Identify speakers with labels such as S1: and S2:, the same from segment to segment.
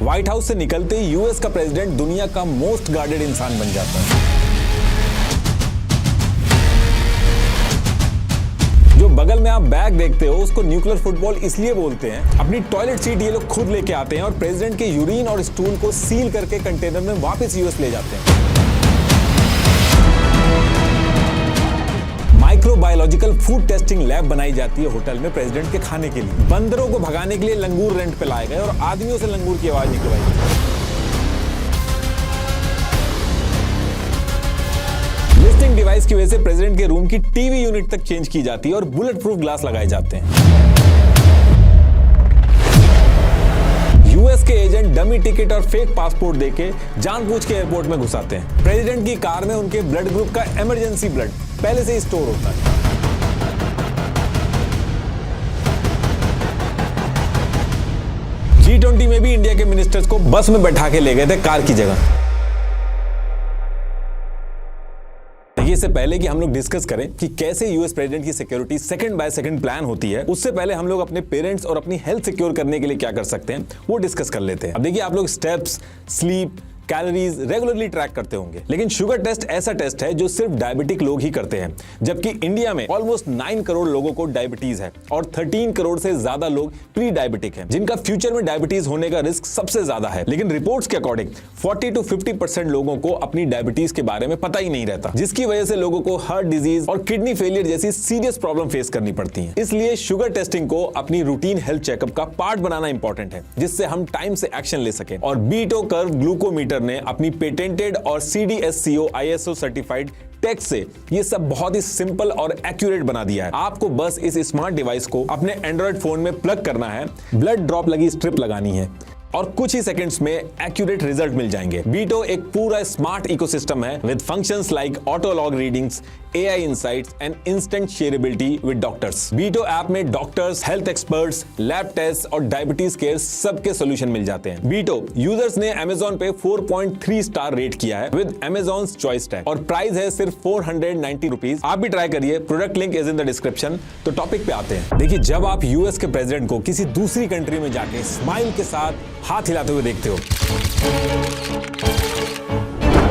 S1: White house से निकलते ही US का प्रेसिडेंट दुनिया का मोस्ट गार्डेड इंसान बन जाता है। जो बगल में आप बैग देखते हो उसको न्यूक्लियर फुटबॉल इसलिए बोलते हैं। अपनी टॉयलेट सीट ये लोग खुद लेके आते हैं और प्रेसिडेंट के यूरिन और स्टूल को सील करके कंटेनर में वापस यूएस ले जाते हैं। माइक्रोबायोलॉजिकल फूड टेस्टिंग लैब बनाई जाती है होटल में प्रेसिडेंट के खाने के लिए। बंदरों को भगाने के लिए लंगूर रेंट पे लाए गए और आदमियों से लंगूर की आवाज निकलवाई गई। लिस्टिंग डिवाइस की वजह से प्रेसिडेंट के रूम की टीवी यूनिट तक चेंज की जाती है और बुलेट प्रूफ ग्लास लगाए जाते हैं। यूएस के एजेंट डमी टिकट और फेक पासपोर्ट देके जानबूझ के एयरपोर्ट में घुसाते हैं। प्रेसिडेंट की कार में उनके ब्लड ग्रुप का इमरजेंसी ब्लड पहले से ही स्टोर होता है। G20 में भी इंडिया के मिनिस्टर्स को बस में बैठा के ले गए थे कार की जगह। इससे पहले कि हम लोग डिस्कस करें कि कैसे यूएस प्रेसिडेंट की security second by second plan होती है, उससे पहले हम लोग अपने पेरेंट्स और अपनी हेल्थ सिक्योर करने के लिए क्या कर सकते हैं वो डिस्कस कर लेते हैं। अब देखिए, आप लोग steps, sleep, calories regularly track करते होंगे, लेकिन शुगर टेस्ट ऐसा टेस्ट है जो सिर्फ डायबिटिक लोग ही करते हैं, जबकि इंडिया में ऑलमोस्ट 9 करोड़ लोगों को डायबिटीज है और 13 करोड़ से ज्यादा लोग प्री डायबिटिक हैं, जिनका फ्यूचर में डायबिटीज होने का रिस्क सबसे ज्यादा है। लेकिन रिपोर्ट्स के अकॉर्डिंग 40 to 50% लोगों को अपनी डायबिटीज के बारे में पता ही नहीं रहता, जिसकी वजह से लोगों को हार्ट डिजीज और किडनी फेलियर जैसी सीरियस प्रॉब्लम फेस करनी पड़ती है। इसलिए शुगर टेस्टिंग को अपनी रूटीन हेल्थ चेकअप का पार्ट बनाना इंपॉर्टेंट है, जिससे हम टाइम से एक्शन ले सकें। और बीटो कर्व ग्लूकोमीटर ने अपनी पेटेंटेड और CDSCO ISO सर्टिफाइड टेक्स्ट से ये सब बहुत ही सिंपल और एक्यूरेट बना दिया है। आपको बस इस स्मार्ट डिवाइस को अपने एंड्रॉइड फोन में प्लग करना है, ब्लड ड्रॉप लगी स्ट्रिप लगानी है और कुछ ही सेकंड्स में एक्यूरेट रिजल्ट मिल जाएंगे। बीटो एक पूरा स्मार्ट इकोसिस्टम है with functions like auto log readings, AI insights and instant shareability with doctors. BeatO app में doctors, health experts, lab test और डायबिटीज केयर सबके सॉल्यूशन मिल जाते हैं। बीटो यूजर्स ने Amazon पे 4.3 स्टार रेट किया है विद Amazon's चॉइस टैग और प्राइस है सिर्फ 490 रुपीज। आप भी ट्राई करिए, product link is in the description. तो टॉपिक पे आते हैं। देखिए, जब आप यूएस के प्रेसिडेंट को किसी दूसरी कंट्री में जाके स्माइल के साथ हाथ हिलाते हुए देखते हो,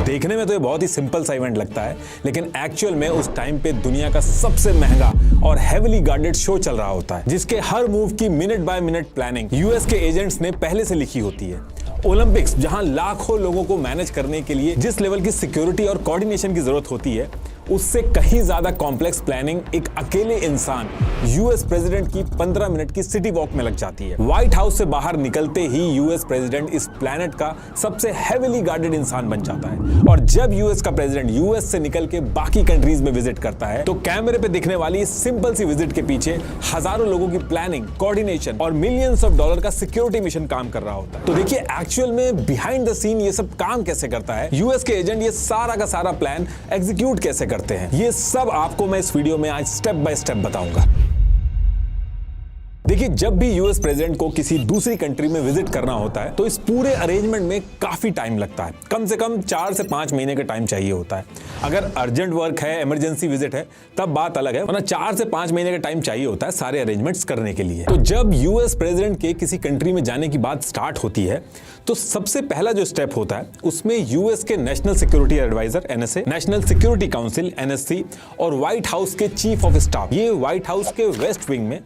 S1: देखने में तो ये बहुत ही सिंपल सा इवेंट लगता है, लेकिन एक्चुअल में उस टाइम पे दुनिया का सबसे महंगा और हेवीली गार्डेड शो चल रहा होता है, जिसके हर मूव की minute by minute planning US के एजेंट्स ने पहले से लिखी होती है। ओलंपिक्स, जहां लाखों लोगों को मैनेज करने के लिए जिस लेवल की सिक्योरिटी और कोऑर्डिनेशन की जरूरत होती है, उससे कहीं ज्यादा कॉम्प्लेक्स प्लानिंग एक अकेले इंसान यूएस प्रेसिडेंट की 15 मिनट की सिटी वॉक में लग जाती है। व्हाइट हाउस से बाहर निकलते ही यूएस प्रेसिडेंट इस प्लैनेट का सबसे हेवीली गार्डेड इंसान बन जाता है। और जब यूएस का प्रेसिडेंट यूएस से निकल के बाकी कंट्रीज में विजिट करता है, तो कैमरे पे दिखने वाली इस सिंपल सी विजिट के पीछे हजारों लोगों की प्लानिंग, कोऑर्डिनेशन और मिलियंस ऑफ डॉलर का सिक्योरिटी मिशन काम कर रहा होता है। तो देखिए, एक्चुअल में बिहाइंड द सीन ये सब काम कैसे करता है, यूएस के एजेंट ये सारा का सारा प्लान एग्जीक्यूट कैसे करते हैं, ये सब आपको मैं इस वीडियो में आज स्टेप बाय स्टेप बताऊंगा। देखिए, जब भी यूएस प्रेसिडेंट को किसी दूसरी कंट्री में विजिट करना होता है, तो इस पूरे अरेंजमेंट में काफी टाइम लगता है। कम से कम 4 से 5 महीने का टाइम चाहिए होता है। अगर अर्जेंट वर्क है, इमरजेंसी विजिट है, तब बात अलग है, वरना 4 से 5 महीने का टाइम चाहिए होता है सारे अरेंजमेंट्स करने के लिए। तो जब यूएस प्रेसिडेंट के किसी कंट्री में जाने की बात स्टार्ट होती है, तो सबसे पहला जो स्टेप होता है उसमें यूएस के national security adviser NSA, national security council NSC और व्हाइट हाउस के चीफ ऑफ स्टाफ, ये व्हाइट हाउस के वेस्ट विंग में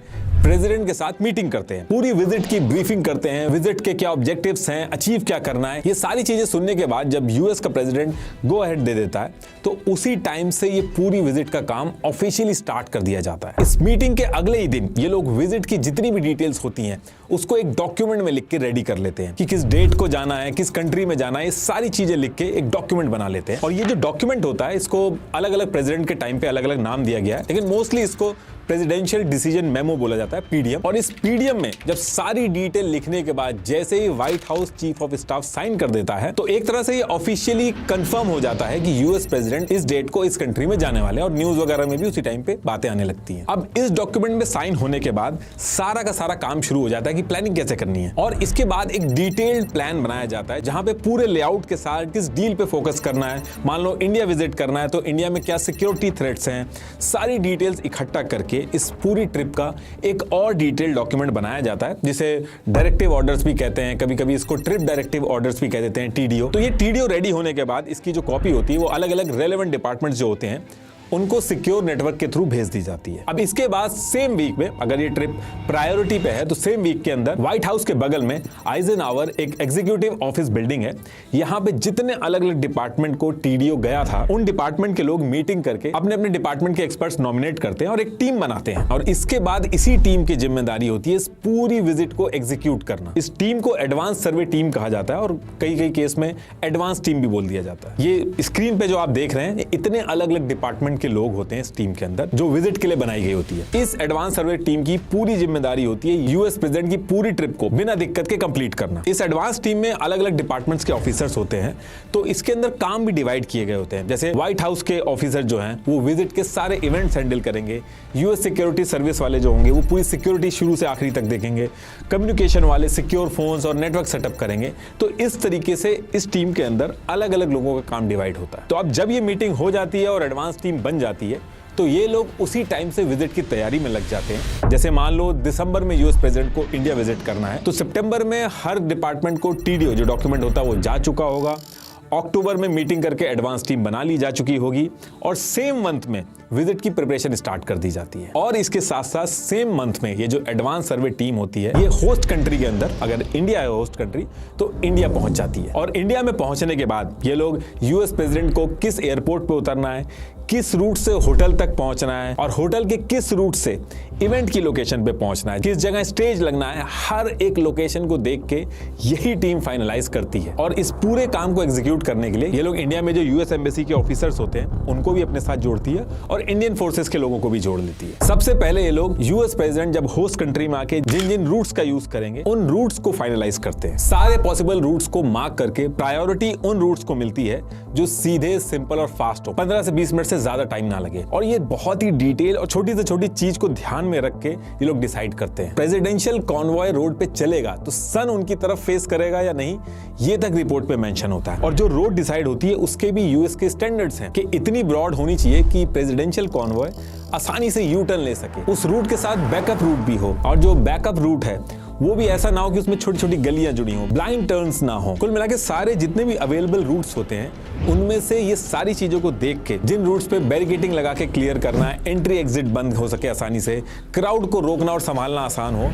S1: प्रेसिडेंट के साथ मीटिंग करते हैं, पूरी विजिट की ब्रीफिंग करते हैं, विजिट के क्या ऑब्जेक्टिव्स हैं, अचीव क्या करना है। ये सारी चीजें सुनने के बाद जब यूएस का प्रेसिडेंट गो अहेड दे देता है, तो उसी टाइम से ये पूरी विजिट का काम ऑफिशियली स्टार्ट कर दिया जाता है। इस मीटिंग के अगले ही दिन ये लोग विजिट की जितनी भी डिटेल्स होती हैं उसको एक डॉक्यूमेंट में लिख के रेडी कर लेते हैं कि किस डेट को जाना है, किस कंट्री में जाना है, ये सारी चीजें लिख के एक डॉक्यूमेंट बना लेते हैं। और ये जो डॉक्यूमेंट होता है, इसको अलग अलग प्रेसिडेंट के टाइम पे अलग अलग नाम दिया गया है, लेकिन मोस्टली इसको प्रेसिडेंशियल डिसीजन मेमो बोला जाता है, PDM। और इस PDM में जब सारी डिटेल लिखने के बाद जैसे ही White House chief of staff sign कर देता है, तो एक तरह से ये ऑफिशियली कंफर्म हो जाता है कि यूएस प्रेसिडेंट इस डेट को इस कंट्री में जाने वाले हैं, और न्यूज वगैरह में भी उसी टाइम पे बातें आने लगती हैं। अब इस डॉक्यूमेंट में साइन होने के बाद सारा का सारा काम शुरू हो जाता है कि प्लानिंग कैसे करनी है, और इसके बाद एक डिटेल्ड प्लान बनाया जाता है जहां पे पूरे लेआउट के साथ किस डील पे फोकस करना है। मान लो इंडिया विजिट करना है, तो इंडिया में क्या सिक्योरिटी थ्रेट्स हैं, सारी डिटेल्स इकट्ठा करके करके इस पूरी ट्रिप का एक और डिटेल डॉक्यूमेंट बनाया जाता है, जिसे डायरेक्टिव ऑर्डर्स भी कहते हैं, कभी कभी इसको ट्रिप डायरेक्टिव ऑर्डर्स भी कह देते हैं, TDO। तो ये TDO रेडी होने के बाद इसकी जो कॉपी होती है वो अलग अलग रेलेवेंट डिपार्टमेंट्स जो होते हैं उनको सिक्योर नेटवर्क के थ्रू भेज दी जाती है। अब इसके बाद सेम वीक में, अगर ये ट्रिप प्रायोरिटी पे है तो सेम वीक के अंदर व्हाइट हाउस के बगल में आइजनहावर एक एग्जीक्यूटिव ऑफिस बिल्डिंग है। यहाँ पे जितने अलग अलग डिपार्टमेंट को TDO गया था, उन डिपार्टमेंट के लोग मीटिंग करके अपने अपने डिपार्टमेंट के एक्सपर्ट्स नॉमिनेट करते हैं और एक टीम बनाते हैं, और इसके बाद इसी टीम की जिम्मेदारी होती है इस पूरी विजिट को एग्जीक्यूट करना। इस टीम को एडवांस सर्वे टीम कहा जाता है और कई कई केस में एडवांस टीम भी बोल दिया जाता है। ये स्क्रीन पे जो आप देख रहे हैं, इतने अलग अलग डिपार्टमेंट के लोग होते हैं इस टीम के अंदर जो विजिट के लिए बनाई गई होती है। इस एडवांस सर्वे टीम की पूरी जिम्मेदारी होती है यूएस प्रेसिडेंट की पूरी ट्रिप को बिना दिक्कत के कंप्लीट करना। इस एडवांस टीम में अलग अलग डिपार्टमेंट्स के ऑफिसर्स होते हैं, तो इसके अंदर काम भी डिवाइड किए गए होते हैं। जैसे व्हाइट हाउस के ऑफिसर जो हैं वो विजिट के सारे इवेंट्स हैंडल करेंगे, यूएस सिक्योरिटी सर्विस वाले जो होंगे वो पूरी सिक्योरिटी शुरू से आखिरी तक देखेंगे, कम्युनिकेशन वाले सिक्योर फोन्स और नेटवर्क सेटअप करेंगे। तो इस तरीके से इस टीम के अंदर अलग अलग लोगों का काम डिवाइड होता है। तो अब जब ये मीटिंग हो जाती है और एडवांस टीम बन जाती है, तो ये लोग उसी टाइम से विजिट की तैयारी में लग जाते हैं। जैसे मान लो दिसंबर में यूएस प्रेसिडेंट को इंडिया विजिट करना है, तो सितंबर में हर डिपार्टमेंट को TDO जो डॉक्यूमेंट होता है वो जा चुका होगा, अक्टूबर में मीटिंग करके एडवांस टीम बना ली जा चुकी होगी, और सेम मंथ में विजिट की प्रिपरेशन स्टार्ट कर दी जाती है। और इसके साथ साथ सेम मंथ में ये जो एडवांस सर्वे टीम होती है, ये होस्ट कंट्री के अंदर, अगर इंडिया है होस्ट कंट्री, तो इंडिया पहुंच जाती है। और इंडिया में पहुंचने के बाद ये लोग यूएस प्रेसिडेंट को किस एयरपोर्ट पे उतरना है, किस रूट से होटल तक पहुंचना है, और होटल के किस रूट से इवेंट की लोकेशन पे पहुंचना है, किस जगह स्टेज लगना है, हर एक लोकेशन को देख के यही टीम फाइनलाइज करती है। और इस पूरे काम को एग्जीक्यूट करने के लिए ये लोग इंडिया में जो यूएस एम्बेसी के ऑफिसर्स होते हैं उनको भी अपने साथ जोड़ती है और इंडियन फोर्सेस के लोगों को भी जोड़ लेती है। सबसे पहले ये लोग यूएस प्रेसिडेंट जब होस्ट कंट्री में आके जिन जिन रूट्स का यूज करेंगे उन रूट्स को फाइनलाइज करते हैं। सारे पॉसिबल रूट्स को मार्क करके प्रायोरिटी उन रूट्स को मिलती है जो सीधे, सिंपल और फास्ट हो, 15 से 20 मिनट से ज्यादा टाइम ना लगे। और ये बहुत ही डिटेल और छोटी से छोटी चीज को ध्यान में रख के ये लोग डिसाइड करते हैं। प्रेसिडेंशियल कॉन्वॉय रोड पे चलेगा तो सन उनकी तरफ फेस करेगा या नहीं, ये तक रिपोर्ट पे मेंशन होता है। और जो रोड डिसाइड होती है उसके भी यूएस के स्टैंडर्ड्स हैं कि इतनी ब्रॉड होनी चाहिए कि प्रेसिडेंशियल कॉन्वॉय आसानी से यू टर्न ले सके। उस रूट के साथ बैकअप रूट भी हो, और जो बैकअप रूट है वो भी ऐसा ना हो कि उसमें छोटी छोटी गलियां जुड़ी हो, ब्लाइंड टर्न्स ना हो। कुल मिला के सारे जितने भी अवेलेबल रूट्स होते हैं उनमें से ये सारी चीजों को देख के जिन रूट्स पे बैरिकेडिंग लगा के क्लियर करना है, एंट्री एग्जिट बंद हो सके आसानी से, क्राउड को रोकना और संभालना आसान हो,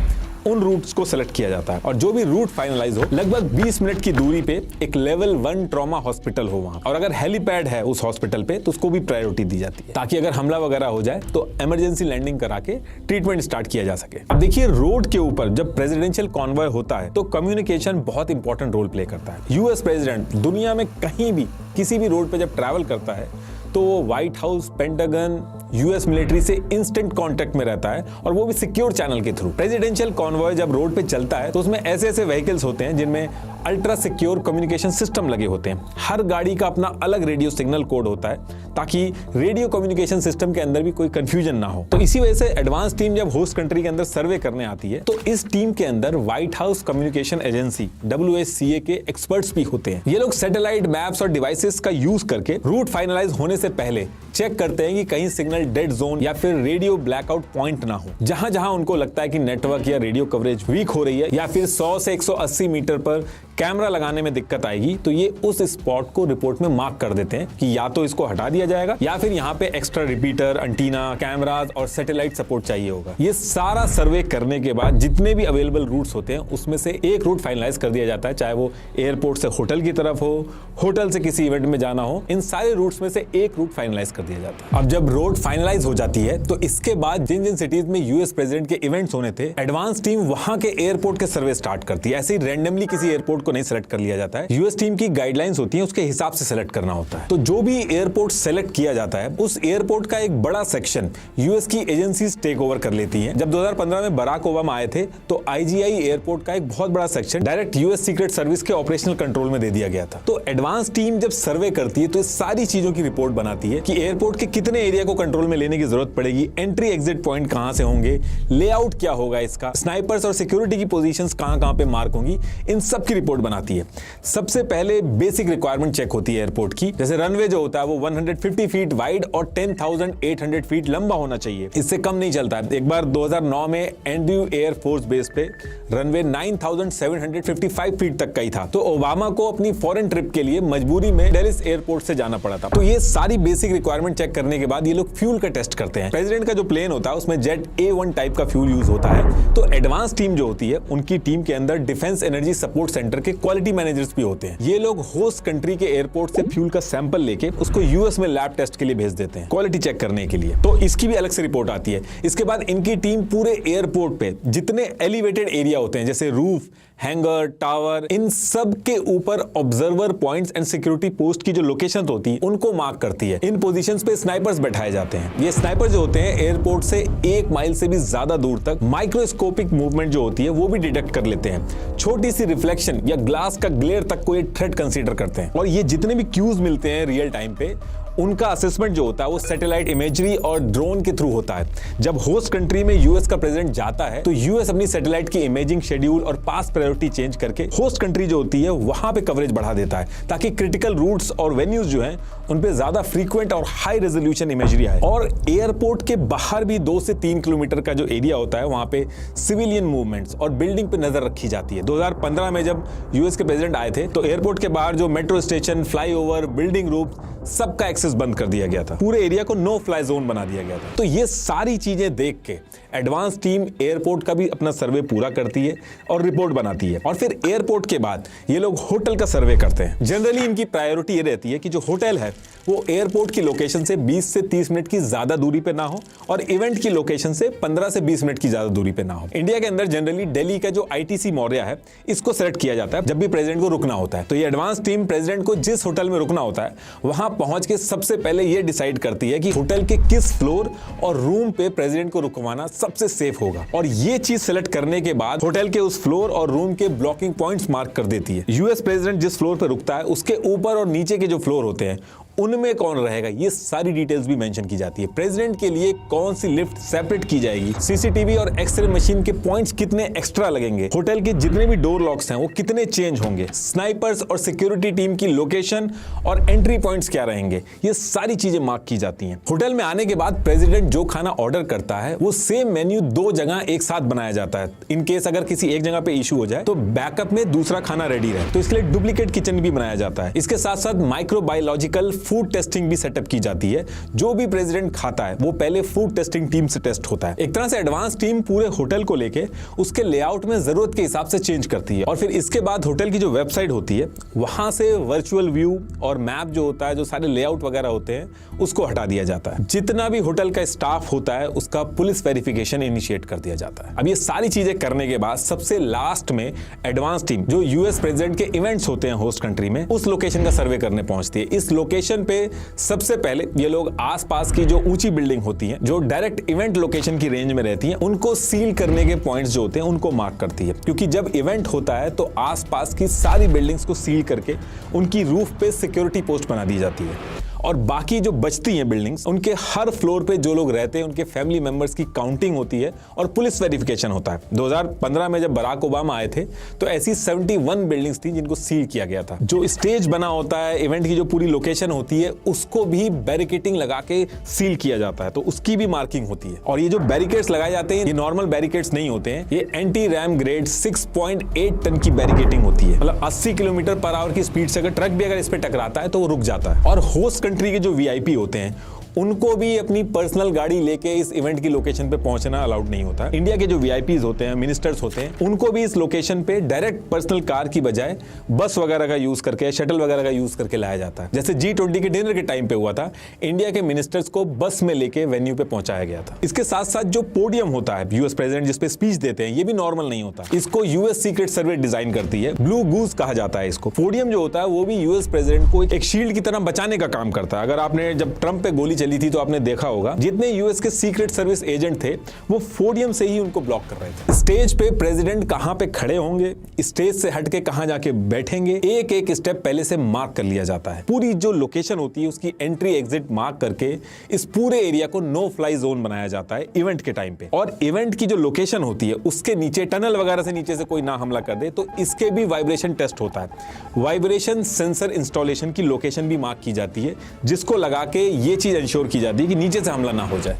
S1: उन रूट्स को सेलेक्ट किया जाता है। और जो भी रूट फाइनलाइज हो, लगभग 20 मिनट की दूरी पे एक लेवल 1 ट्रॉमा हॉस्पिटल हो वहां, और अगर हेलीपैड है उस हॉस्पिटल पे तो उसको भी प्रायोरिटी दी जाती है, ताकि अगर हमला वगैरह हो जाए तो इमरजेंसी लैंडिंग करा के ट्रीटमेंट स्टार्ट किया जा सके। अब देखिए, रोड के ऊपर जब प्रेसिडेंशियल कॉन्वॉय होता है तो कम्युनिकेशन बहुत इंपॉर्टेंट रोल प्ले करता है। यूएस प्रेसिडेंट दुनिया में कहीं भी किसी भी रोड पे जब ट्रैवल करता है तो वो white house, pentagon, US military से इंस्टेंट कांटेक्ट में रहता है, और वो भी सिक्योर चैनल के थ्रू। प्रेसिडेंशियल कॉन्वॉय जब रोड पे चलता है तो उसमें ऐसे ऐसे व्हीकल्स होते हैं जिनमें अल्ट्रा सिक्योर कम्युनिकेशन सिस्टम लगे होते हैं। हर गाड़ी का अपना अलग रेडियो सिग्नल कोड होता है ताकि रेडियो कम्युनिकेशन सिस्टम के अंदर भी कोई कंफ्यूजन ना हो। तो इसी वजह से एडवांस टीम जब होस्ट कंट्री के अंदर सर्वे करने आती है तो इस टीम के अंदर white house communication agency WHCA के एक्सपर्ट्स भी होते हैं। ये लोग सैटेलाइट मैप्स और डिवाइसेस का यूज करके रूट फाइनलाइज होने से पहले चेक करते हैं कि कहीं सिग्नल डेड जोन या फिर रेडियो ब्लैकआउट पॉइंट ना हो। जहां जहां उनको लगता है कि नेटवर्क या रेडियो कवरेज वीक हो रही है या फिर 100 से 180 मीटर पर कैमरा लगाने में दिक्कत आएगी, तो ये उस स्पॉट को रिपोर्ट में मार्क कर देते हैं कि या तो इसको हटा दिया जाएगा या फिर यहाँ पे एक्स्ट्रा रिपीटर, एंटीना, कैमरास और सैटेलाइट सपोर्ट चाहिए होगा। ये सारा सर्वे करने के बाद जितने भी अवेलेबल रूट्स होते हैं उसमें से एक रूट फाइनलाइज कर दिया जाता है, चाहे वो एयरपोर्ट से होटल की तरफ हो, होटल से किसी इवेंट में जाना हो। इन सारे रूट्स में से एक रूट फाइनलाइज कर दिया जाता है। अब जब रोड फाइनलाइज हो जाती है तो इसके बाद जिन जिन सिटीज में यूएस प्रेसिडेंट के इवेंट्स होने थे, एडवांस टीम वहां के एयरपोर्ट के सर्वे स्टार्ट करती है। ऐसे ही रैंडमली किसी एयरपोर्ट को नहीं सेलेक्ट कर लिया जाता है, यूएस टीम की गाइडलाइंस होती हैं, उसके हिसाब से सेलेक्ट करना होता है। तो जो भी एयरपोर्ट सेलेक्ट किया जाता है उस एयरपोर्ट का एक बड़ा सेक्शन यूएस की एजेंसीज टेक ओवर कर लेती हैं। जब 2015 में बराक ओबामा आए थे तो IGI एयरपोर्ट का एक बहुत बड़ा section direct US secret service के ऑपरेशनल कंट्रोल में दे दिया गया था। तो एडवांस टीम जब सर्वे करती है तो इस सारी चीजों की रिपोर्ट बनाती है कि एयरपोर्ट के कितने एरिया को कंट्रोल में लेने की जरूरत पड़ेगी, एंट्री एग्जिट पॉइंट कहां से होंगे, लेआउट क्या होगा इसका, स्नाइपर्स और सिक्योरिटी की पोजीशंस कहां-कहां पे मार्क होंगी, इन सब की रिपोर्ट रिपोर्ट बनाती है। सबसे पहले बेसिक रिक्वायरमेंट चेक होती है एयरपोर्ट की, जैसे रनवे जो होता है वो 150 फीट वाइड और 10,800 फीट लंबा होना चाहिए, इससे कम नहीं चलता है। एक बार 2009 में एंड्रयू एयर फोर्स बेस पे रनवे 9,755 फीट तक का ही था, तो ओबामा को अपनी फॉरेन ट्रिप के लिए मजबूरी में डेलिस एयरपोर्ट से जाना पड़ा था। तो ये सारी बेसिक रिक्वायरमेंट चेक करने के बाद ये लोग फ्यूल का टेस्ट करते हैं। प्रेसिडेंट का जो प्लेन होता है उसमें जेट A1 टाइप का फ्यूल यूज होता है। तो एडवांस टीम जो होती है उनकी टीम के अंदर डिफेंस एनर्जी सपोर्ट सेंटर के क्वालिटी मैनेजर्स भी होते हैं। ये लोग होस्ट कंट्री के एयरपोर्ट से फ्यूल का सैंपल लेके उसको यूएस में लैब टेस्ट के लिए भेज देते हैं, क्वालिटी चेक करने के लिए। तो इसकी भी अलग से रिपोर्ट आती है। इसके बाद इनकी टीम पूरे एयरपोर्ट पे जितने एलिवेटेड एरिया होते हैं, जैसे रूफ, हैंगर, टावर, इन सब के ऊपर observer points and security post की जो लोकेशन होती है उनको मार्क करती है। इन पोजीशंस पे स्नाइपर्स बैठाए जाते हैं। ये स्नाइपर जो होते हैं एयरपोर्ट से 1 माइल से भी ज्यादा दूर तक माइक्रोस्कोपिक मूवमेंट जो होती है वो भी डिटेक्ट कर लेते हैं। छोटी सी रिफ्लेक्शन या ग्लास का ग्लेयर तक को ये थ्रेट कंसीडर करते हैं। और ये जितने भी क्यूज मिलते हैं रियल टाइम पे, उनका असेसमेंट जो होता है वो सैटेलाइट इमेजरी और ड्रोन के थ्रू होता है। जब होस्ट कंट्री में यूएस का प्रेसिडेंट जाता है तो यूएस अपनी सैटेलाइट की इमेजिंग शेड्यूल और पास प्रायोरिटी चेंज करके होस्ट कंट्री जो होती है वहां पे कवरेज बढ़ा देता है, ताकि क्रिटिकल रूट्स और वेन्यूज जो हैं उन पे ज्यादा फ्रीक्वेंट और हाई रेजोल्यूशन इमेजरी आए। और एयरपोर्ट के बाहर भी 2 से 3 किलोमीटर का जो एरिया होता है वहां पे सिविलियन मूवमेंट्स और बिल्डिंग पे नजर रखी जाती है। 2015 में जब यूएस के प्रेसिडेंट आए थे तो एयरपोर्ट के बाहर जो मेट्रो स्टेशन, फ्लाईओवर, बिल्डिंग रूप सबका एक्सेस बंद कर दिया गया था। पूरे एरिया को नो फ्लाई जोन बना दिया गया था। तो ये सारी चीजें देख के एडवांस टीम एयरपोर्ट का भी अपना सर्वे पूरा करती है और रिपोर्ट बनाती है। और फिर एयरपोर्ट के बाद ये लोग होटल का सर्वे करते हैं। जनरली इनकी प्रायोरिटी ये रहती है कि जो होटल है वो एयरपोर्ट की लोकेशन से 20 से 30 मिनट की ज्यादा दूरी पे ना हो और इवेंट की लोकेशन से 15 से 20 मिनट की ज्यादा दूरी पे ना हो। इंडिया के अंदर जनरली दिल्ली का जो ITC मौर्य है इसको सेलेक्ट किया जाता है जब भी प्रेसिडेंट को रुकना होता है। तो ये एडवांस टीम प्रेसिडेंट को जिस होटल में रुकना होता है वहां पहुंच के सबसे पहले ये डिसाइड करती है कि होटल के किस फ्लोर और रूम पे प्रेसिडेंट को रुकवाना सबसे सेफ होगा। और ये चीज सेलेक्ट करने के बाद होटल के उस फ्लोर और रूम के ब्लॉकिंग पॉइंट्स मार्क कर देती है। यूएस प्रेसिडेंट जिस फ्लोर पे रुकता है उसके ऊपर और नीचे के जो फ्लोर होते हैं उनमें कौन रहेगा, ये सारी डिटेल्स भी मेंशन की जाती है। प्रेसिडेंट के लिए कौन सी लिफ्ट सेपरेट की जाएगी, सीसीटीवी और एक्सरे मशीन के पॉइंट्स कितने एक्स्ट्रा लगेंगे, होटल के जितने भी डोर लॉक्स हैं वो कितने चेंज होंगे, स्नाइपर्स और सिक्योरिटी टीम की लोकेशन और एंट्री पॉइंट्स क्या रहेंगे, ये सारी चीजें मार्क की जाती हैं। होटल में आने के बाद प्रेसिडेंट जो खाना ऑर्डर करता है वो सेम मेन्यू 2 जगह एक साथ बनाया जाता है। इन केस अगर किसी एक जगह पे इशू हो जाए तो बैकअप में दूसरा खाना रेडी रहे। तो इसके लिए डुप्लीकेट किचन भी बनाया जाता है। इसके साथ साथ माइक्रोबायोलॉजिकल फूड टेस्टिंग भी सेटअप की जाती है। जो भी प्रेसिडेंट खाता है वो पहले फूड टेस्टिंग टीम से टेस्ट होता है। एक तरह से एडवांस टीम पूरे होटल को लेके उसके लेआउट में जरूरत के हिसाब से चेंज करती है। और फिर इसके बाद होटल की जो वेबसाइट होती है वहां से वर्चुअल व्यू और मैप जो होता है, जो सारे लेआउट वगैरह होते हैं, उसको हटा दिया जाता है। जितना भी होटल का स्टाफ होता है उसका पुलिस वेरिफिकेशन इनिशिएट कर दिया जाता है। अब ये सारी चीजें करने के बाद सबसे लास्ट में एडवांस टीम जो यूएस प्रेसिडेंट के इवेंट्स होते हैं होस्ट कंट्री में, उस लोकेशन का सर्वे करने पहुंचती है। इस लोकेशन पे सबसे पहले ये लोग आसपास की जो ऊंची बिल्डिंग होती हैं, जो डायरेक्ट इवेंट लोकेशन की रेंज में रहती हैं, उनको सील करने के पॉइंट्स जो होते हैं उनको मार्क करती है। क्योंकि जब इवेंट होता है तो आसपास की सारी बिल्डिंग्स को सील करके उनकी रूफ पे सिक्योरिटी पोस्ट बना दी जाती है। और बाकी जो बचती हैं बिल्डिंग्स, उनके हर फ्लोर पे जो लोग रहते हैं उनके फैमिली मेंबर्स की काउंटिंग होती है और पुलिस वेरिफिकेशन होता है। 2015 में जब बराक ओबामा आए थे तो ऐसी 71 बिल्डिंग्स थी जिनको सील किया गया था। जो स्टेज बना होता है, इवेंट की जो पूरी लोकेशन होती है, उसको भी बैरिकेटिंग लगा के सील किया जाता है, तो उसकी भी मार्किंग होती है। और ये जो बैरिकेड्स लगाए जाते हैं ये नॉर्मल बैरिकेड्स नहीं होते हैं, ये एंटी रैम ग्रेड 6.8 टन की बैरिकेटिंग होती है। मतलब 80 किलोमीटर पर आवर की स्पीड से अगर ट्रक भी अगर इस पे टकराता है तो वो रुक जाता है। और होस्ट कंट्री के जो वीआईपी होते हैं उनको भी अपनी पर्सनल गाड़ी लेके इस इवेंट की लोकेशन पे पहुंचना अलाउड नहीं होता। इंडिया के जो वीआईपीज होते हैं, मिनिस्टर्स होते हैं, उनको भी इस लोकेशन पे डायरेक्ट पर्सनल कार की बजाय बस वगैरह का यूज करके, शटल वगैरह का यूज करके लाया जाता है। जैसे G20 के डिनर के टाइम पे हुआ था, इंडिया के मिनिस्टर्स को बस में लेके वेन्यू पे पहुंचाया गया था। इसके साथ साथ जो पोडियम होता है यूएस प्रेसिडेंट जिसपे स्पीच देते हैं, ये भी नॉर्मल नहीं होता। इसको यूएस सीक्रेट सर्विस डिजाइन करती है, ब्लू गूज कहा जाता है इसको। पोडियम जो होता है वो भी यूएस प्रेसिडेंट को एक शील्ड की तरह बचाने का काम करता है। अगर आपने जब ट्रंप पे गोली चली थी तो आपने देखा होगा जितने यूएस के सीक्रेट सर्विस एजेंट थे वो पोडियम से ही उनको ब्लॉक कर रहे थे। स्टेज पे प्रेसिडेंट कहां पे खड़े होंगे, स्टेज से हटके कहां जाके बैठेंगे, एक एक स्टेप पहले से मार्क कर लिया जाता है। पूरी जो लोकेशन होती है उसकी एंट्री एग्जिट मार्क करके इस पूरे एरिया को नो फ्लाई जोन बनाया जाता है इवेंट के टाइम पे। और इवेंट की जो लोकेशन होती है उसके नीचे टनल वगैरह से नीचे से कोई ना हमला कर दे तो इसके भी वाइब्रेशन टेस्ट होता है। वाइब्रेशन सेंसर इंस्टॉलेशन की लोकेशन भी मार्क की जाती है जिसको लगा के ये चीज इंश्योर की जाती है कि नीचे से हमला ना हो जाए।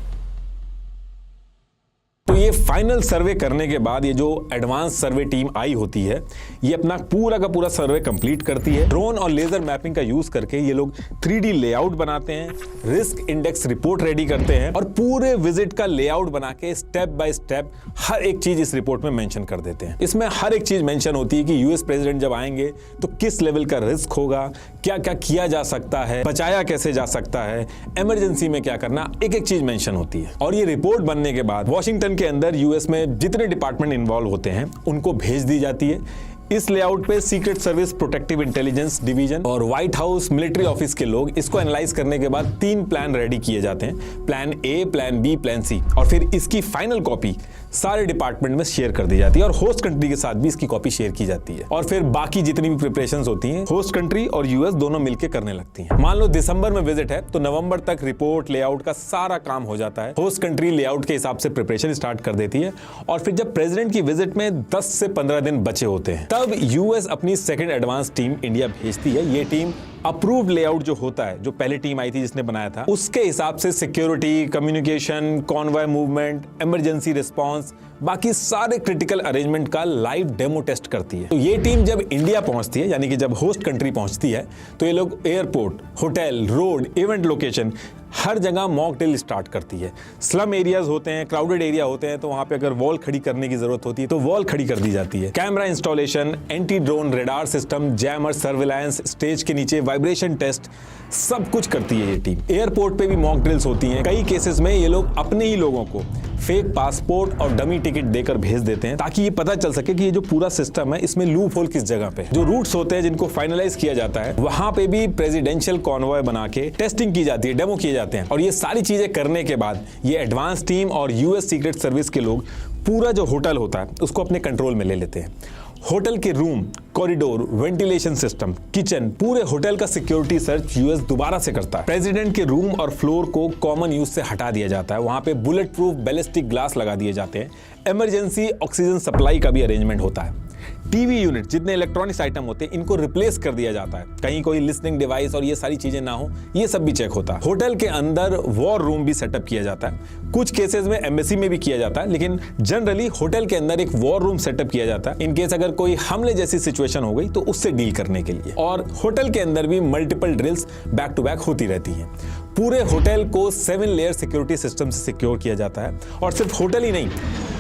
S1: तो ये फाइनल सर्वे करने के बाद ये जो एडवांस सर्वे टीम आई होती है ये अपना पूरा का पूरा सर्वे कंप्लीट करती है। ड्रोन और लेजर मैपिंग का यूज करके ये लोग 3D लेआउट बनाते हैं, रिस्क इंडेक्स रिपोर्ट रेडी करते हैं और पूरे विजिट का लेआउट बना के स्टेप बाय स्टेप हर एक चीज इस रिपोर्ट में मेंशन कर देते हैं। इसमें हर एक चीज मेंशन होती है कि यूएस प्रेसिडेंट जब आएंगे तो किस लेवल का रिस्क होगा, क्या क्या किया जा सकता है, बचाया कैसे जा सकता है, इमरजेंसी में क्या करना, एक एक चीज मेंशन होती है। और ये रिपोर्ट बनने के बाद वॉशिंगटन के अंदर यूएस में जितने डिपार्टमेंट इन्वॉल्व होते हैं उनको भेज दी जाती है। इस लेआउट पे secret service, protective intelligence division और व्हाइट हाउस मिलिट्री ऑफिस के लोग इसको एनालाइज करने के बाद 3 प्लान रेडी किए जाते हैं, plan A, plan B, plan C, और फिर इसकी फाइनल कॉपी सारे डिपार्टमेंट में शेयर कर दी जाती है और होस्ट कंट्री के साथ भी इसकी कॉपी शेयर की जाती है। और फिर बाकी जितनी भी प्रिपरेशंस होती हैं होस्ट कंट्री और यूएस दोनों मिलकर करने लगती हैं। मान लो दिसंबर में विजिट है तो नवंबर तक रिपोर्ट लेआउट का सारा काम हो जाता है। होस्ट कंट्री लेआउट के हिसाब से प्रिपरेशन स्टार्ट कर देती है और फिर जब प्रेसिडेंट की विजिट में 10 से 15 दिन बचे होते हैं तब यूएस अपनी सेकंड एडवांस टीम इंडिया भेजती है। ये टीम अप्रूव्ड लेआउट जो होता है, जो पहले टीम आई थी जिसने बनाया था, उसके हिसाब से security, communication, convoy movement, emergency response, बाकी सारे क्रिटिकल अरेंजमेंट का लाइव डेमो टेस्ट करती है। तो ये टीम जब इंडिया पहुंचती है, यानी कि जब होस्ट कंट्री पहुंचती है, तो ये लोग airport, hotel, road, event location हर जगह मॉक ड्रिल स्टार्ट करती है। स्लम एरियाज होते हैं, क्राउडेड एरिया होते हैं, तो वहां पे अगर वॉल खड़ी करने की जरूरत होती है तो वॉल खड़ी कर दी जाती है। Camera installation, anti drone radar system, jammer, surveillance, stage के नीचे वाइब्रेशन टेस्ट, सब कुछ करती है ये टीम। एयरपोर्ट पे भी मॉक ड्रिल्स होती हैं। कई केसेस में ये लोग अपने ही लोगों को फेक पासपोर्ट और डमी टिकट देकर भेज देते हैं ताकि ये पता चल सके कि ये जो पूरा सिस्टम है इसमें लूप होल किस जगह पे। जो रूट्स होते हैं जिनको फाइनलाइज किया जाता है वहां पे भी प्रेसिडेंशियल कॉन्वॉय बना के टेस्टिंग की जाती है, डेमो किए जाते हैं। और ये सारी चीजें करने के बाद ये एडवांस टीम और यूएस सीक्रेट सर्विस के लोग पूरा जो होटल होता है उसको अपने कंट्रोल में ले लेते हैं। होटल के room, corridor, ventilation system, kitchen, पूरे होटल का सिक्योरिटी सर्च यूएस दोबारा से करता है। प्रेसिडेंट के रूम और फ्लोर को कॉमन यूज से हटा दिया जाता है, वहां पे बुलेट प्रूफ बैलिस्टिक ग्लास लगा दिए जाते हैं। इमरजेंसी ऑक्सीजन सप्लाई का भी अरेंजमेंट होता है। टीवी यूनिट, जितने इलेक्ट्रॉनिक्स आइटम होते हैं इनको रिप्लेस कर दिया जाता है, कहीं कोई लिसनिंग डिवाइस और ये सारी चीजें ना हो, ये सब भी चेक होता है। होटल के अंदर वॉर रूम भी सेटअप किया जाता है। कुछ केसेस में एम्बेसी में भी किया जाता है, लेकिन जनरली होटल के अंदर एक वॉर रूम सेटअप किया जाता है इनकेस अगर कोई हमले जैसी सिचुएशन हो गई तो उससे डील करने के लिए। और होटल के अंदर भी multiple drills back to back होती रहती हैं। पूरे होटल को 7 लेयर सिक्योरिटी सिस्टम से सिक्योर किया जाता है। और सिर्फ होटल ही नहीं,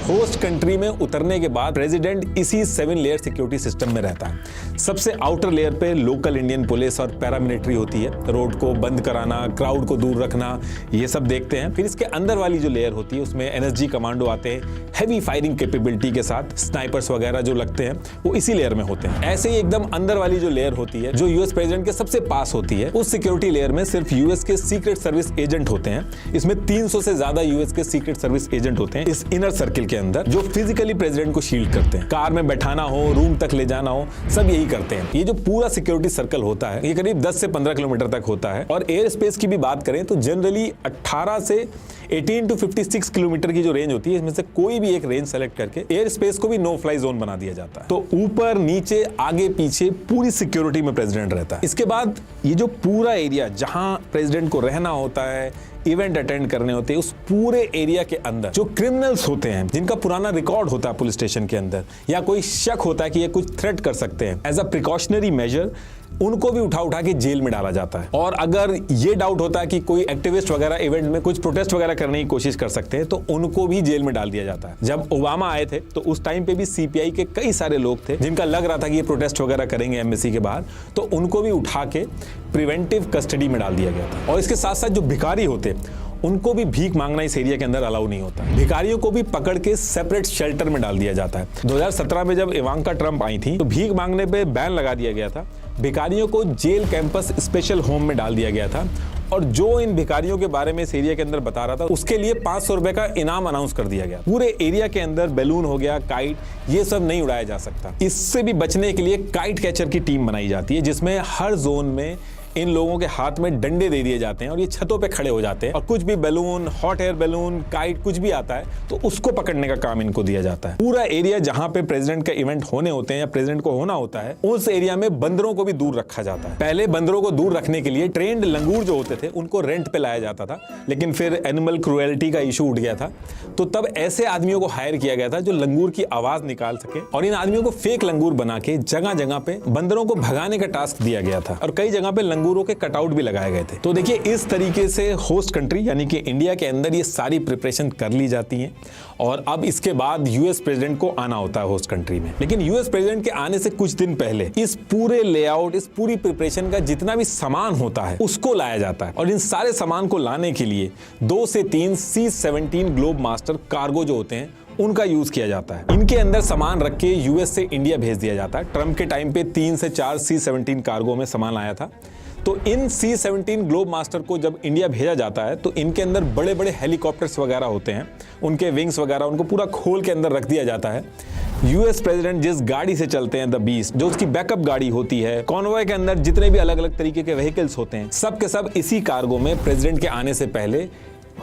S1: होस्ट कंट्री में उतरने के बाद प्रेसिडेंट इसी 7 लेयर सिक्योरिटी सिस्टम में रहता है। सबसे आउटर लेयर पे लोकल इंडियन पुलिस और पैरामिलिट्री होती है, रोड को बंद कराना, क्राउड को दूर रखना, ये सब देखते हैं। फिर इसके अंदर वाली जो लेयर होती है उसमें एनएसजी कमांडो आते हैं, हैवी फायरिंग कैपेबिलिटी के साथ। स्नाइपर्स वगैरह जो लगते हैं वो इसी लेयर में होते हैं। ऐसे ही एकदम अंदर वाली जो लेयर होती है, जो यूएस प्रेसिडेंट के सबसे पास होती है, उस सिक्योरिटी लेयर में सिर्फ यूएस के सीक्रेट सर्विस एजेंट होते हैं। इसमें 300 से ज्यादा यूएस के सीक्रेट सर्विस एजेंट होते हैं इस इनर सर्किल के अंदर, जो फिजिकली प्रेसिडेंट को शील्ड करते हैं। कार में बैठाना हो, रूम तक ले जाना हो, सब यही करते हैं। ये जो पूरा सिक्योरिटी सर्कल होता है ये करीब 10 से 15 किलोमीटर तक होता है। और एयर स्पेस की भी बात करें तो जनरली 18 से 18 to 56 किलोमीटर की जो रेंज होती है इसमें से कोई भी एक रेंज सेलेक्ट करके एयर स्पेस को भी नो फ्लाई जोन बना दिया जाता है। तो ऊपर, नीचे, आगे, पीछे पूरी सिक्योरिटी में प्रेसिडेंट रहता है। इसके बाद ये जो पूरा एरिया जहां प्रेसिडेंट को रहना होता है, इवेंट अटेंड करने होते हैं, उस पूरे एरिया के अंदर जो क्रिमिनल्स होते हैं, जिनका पुराना रिकॉर्ड होता है पुलिस स्टेशन के अंदर, या कोई शक होता है कि ये कुछ थ्रेट कर सकते हैं, एज अ प्रिकॉशनरी मेजर उनको भी उठा के जेल में डाला जाता है। और अगर ये डाउट होता है कि कोई एक्टिविस्ट वगैरह इवेंट में कुछ प्रोटेस्ट वगैरह करने की कोशिश कर सकते हैं तो उनको भी जेल में डाल दिया जाता है। जब ओबामा आए थे तो उस टाइम पे भी सीपीआई के कई सारे लोग थे जिनका लग रहा था कि ये प्रोटेस्ट वगैरह करेंगे एम्बेसी के बाहर, तो उनको भी उठा के प्रिवेंटिव कस्टडी में डाल दिया गया था। और इसके साथ साथ जो भिखारी होते उनको भी भीख मांगना इस एरिया के अंदर अलाउ नहीं होता। भिखारियों को भी पकड़ के सेपरेट शेल्टर में डाल दिया जाता है। 2017 में जब इवांका ट्रंप आई थी तो भीख मांगने पे बैन लगा दिया गया था। भिखारियों को जेल कैंपस स्पेशल होम में डाल दिया गया था और जो इन भिखारियों के बारे में इस एरिया के अंदर बता रहा था उसके लिए 500 रुपए का इनाम अनाउंस कर दिया गया। पूरे एरिया के अंदर बैलून हो गया, काइट, ये सब नहीं उड़ाया जा सकता। इससे भी बचने के लिए काइट कैचर की टीम बनाई जाती है, जिसमें हर जोन में इन लोगों के हाथ में डंडे दे दिए जाते हैं और ये छतों पे खड़े हो जाते हैं और कुछ भी balloon, hot air balloon, kite कुछ भी आता है तो उसको पकड़ने का काम इनको दिया जाता है। पूरा एरिया जहां पे प्रेसिडेंट का इवेंट होने होते हैं या प्रेसिडेंट को होना होता है, उस एरिया में बंदरों को भी दूर रखा जाता है। पहले बंदरों को दूर रखने के लिए ट्रेंड लंगूर जो होते थे उनको रेंट पे लाया जाता था, लेकिन फिर एनिमल क्रुएल्टी का इशू उठ गया था, तो तब ऐसे आदमियों को हायर किया गया था जो लंगूर की आवाज निकाल सके और इन आदमियों को फेक लंगूर बना के जगह जगह पे बंदरों को भगाने का टास्क दिया गया था और कई जगह पे लंगूरों के कटआउट भी लगाए गए थे। तो देखिए इस तरीके से होस्ट कंट्री यानी कि इंडिया के अंदर ये सारी प्रिपरेशन कर ली जाती है और अब इसके बाद यूएस प्रेसिडेंट को आना होता है होस्ट कंट्री में। लेकिन यूएस प्रेसिडेंट के आने से कुछ दिन पहले इस पूरे लेआउट, इस पूरी प्रिपरेशन का जितना भी सामान होता है उसको लाया जाता है और इन सारे सामान को लाने के लिए 2 से 3 C-17 ग्लोब मास्टर कार्गो जो होते हैं उनका यूज किया जाता है। इनके अंदर सामान रख के यूएस से इंडिया भेज दिया जाता है। ट्रंप के टाइम पे 3 से 4 C-17 कार्गो में सामान आया था। तो इन C-17 ग्लोब मास्टर को जब इंडिया भेजा जाता है तो इनके अंदर बड़े बड़े हेलीकॉप्टर्स वगैरह होते हैं, उनके विंग्स वगैरह उनको पूरा खोल के अंदर रख दिया जाता है। यूएस प्रेसिडेंट जिस गाड़ी से चलते हैं, द बीस्ट, जो उसकी बैकअप गाड़ी होती है, कॉन्वॉय के अंदर जितने भी अलग अलग तरीके के व्हीकल्स होते हैं, सब के सब इसी कार्गो में प्रेसिडेंट के आने से पहले